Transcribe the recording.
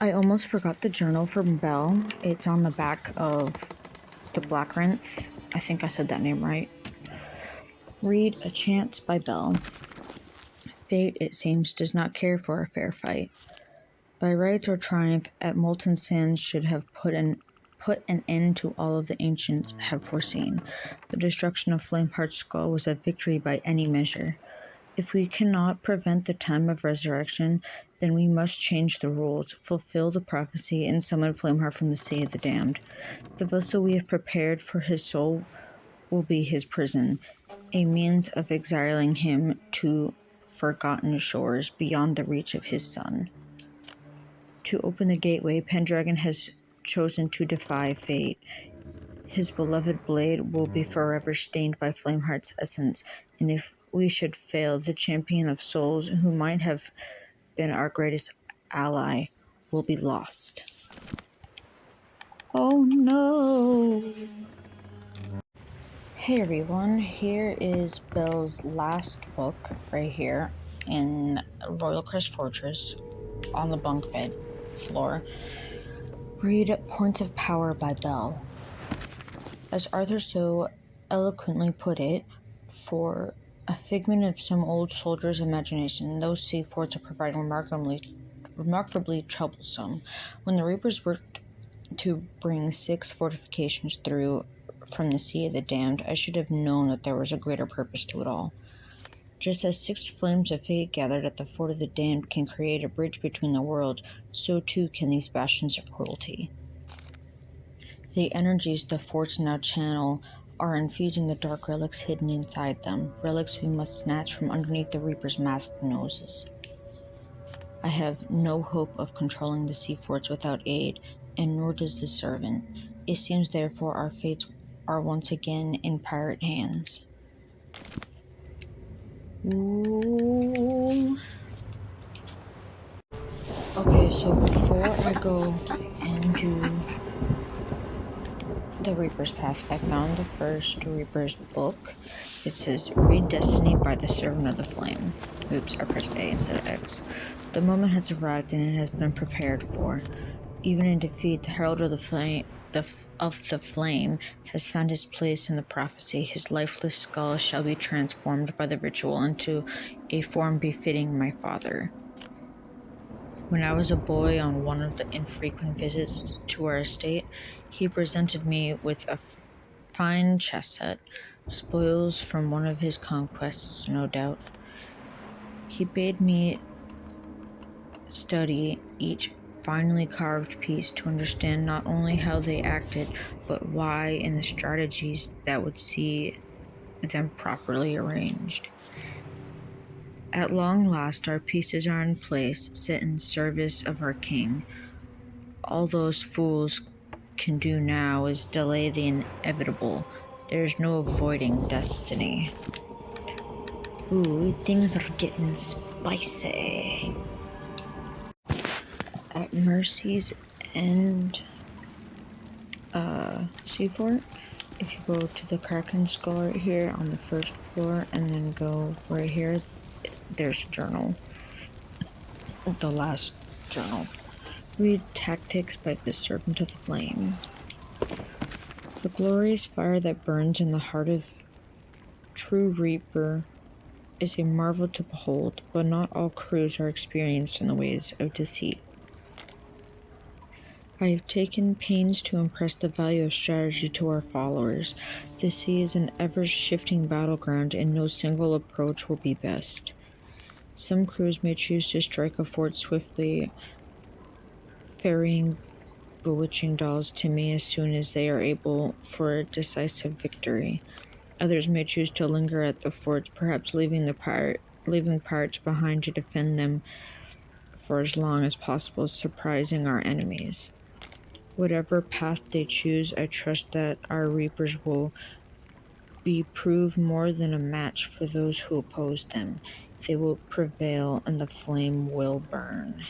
I almost forgot the journal from Belle. It's on the back of the Black Rinth. I think I said that name right. Read A Chance by Belle. Fate, it seems, does not care for a fair fight. By right or triumph, at molten sands should have put an end to all of the ancients have foreseen. The destruction of Flameheart's skull was a victory by any measure. If we cannot prevent the time of resurrection, then we must change the rules, fulfill the prophecy, and summon Flameheart from the Sea of the Damned. The vessel we have prepared for his soul will be his prison, a means of exiling him to forgotten shores beyond the reach of his son. To open the gateway, Pendragon has chosen to defy fate. His beloved blade will be forever stained by Flameheart's essence, and if we should fail, the champion of souls, who might have been our greatest ally, will be lost. Oh no! Hey everyone, here is Belle's last book right here in Royal Crest Fortress on the bunk bed floor. Read Points of Power by Belle. As Arthur so eloquently put it, for a figment of some old soldier's imagination, those sea forts are provided remarkably troublesome. When the Reapers worked to bring 6 fortifications through from the Sea of the Damned, I should have known that there was a greater purpose to it all. Just as 6 flames of fate gathered at the Fort of the Damned can create a bridge between the worlds, so too can these bastions of cruelty. The energies the forts now channel are infusing the dark relics hidden inside them, relics we must snatch from underneath the Reaper's masked noses. I have no hope of controlling the sea forts without aid, and nor does the servant. It seems therefore our fates are once again in pirate hands. Ooh. Okay, so before I go and do the Reaper's Path, I found the first Reaper's book. It says, Read Destiny by the Servant of the Flame. Oops, I pressed A instead of X. The moment has arrived and it has been prepared for. Even in defeat, the Herald of the Flame has found his place in the prophecy. His lifeless skull shall be transformed by the ritual into a form befitting my father. When I was a boy on one of the infrequent visits to our estate, he presented me with a fine chess set, spoils from one of his conquests, no doubt. He bade me study each finely carved piece to understand not only how they acted, but why and the strategies that would see them properly arranged. At long last, our pieces are in place, set in service of our king. All those fools can do now is delay the inevitable. There's no avoiding destiny. Ooh, things are getting spicy. At Mercy's End Seafort, if you go to the Kraken Skull right here on the first floor and then go right here, there's a journal. The last journal. Read Tactics by the Servant of the Flame. The glorious fire that burns in the heart of true Reaper is a marvel to behold, but not all crews are experienced in the ways of deceit. I have taken pains to impress the value of strategy to our followers. The sea is an ever-shifting battleground, and no single approach will be best. Some crews may choose to strike a fort swiftly, ferrying bewitching dolls to me as soon as they are able for a decisive victory. Others may choose to linger at the forts, perhaps leaving pirates behind to defend them for as long as possible, surprising our enemies. Whatever path they choose, I trust that our Reapers will prove more than a match for those who oppose them. They will prevail and the flame will burn.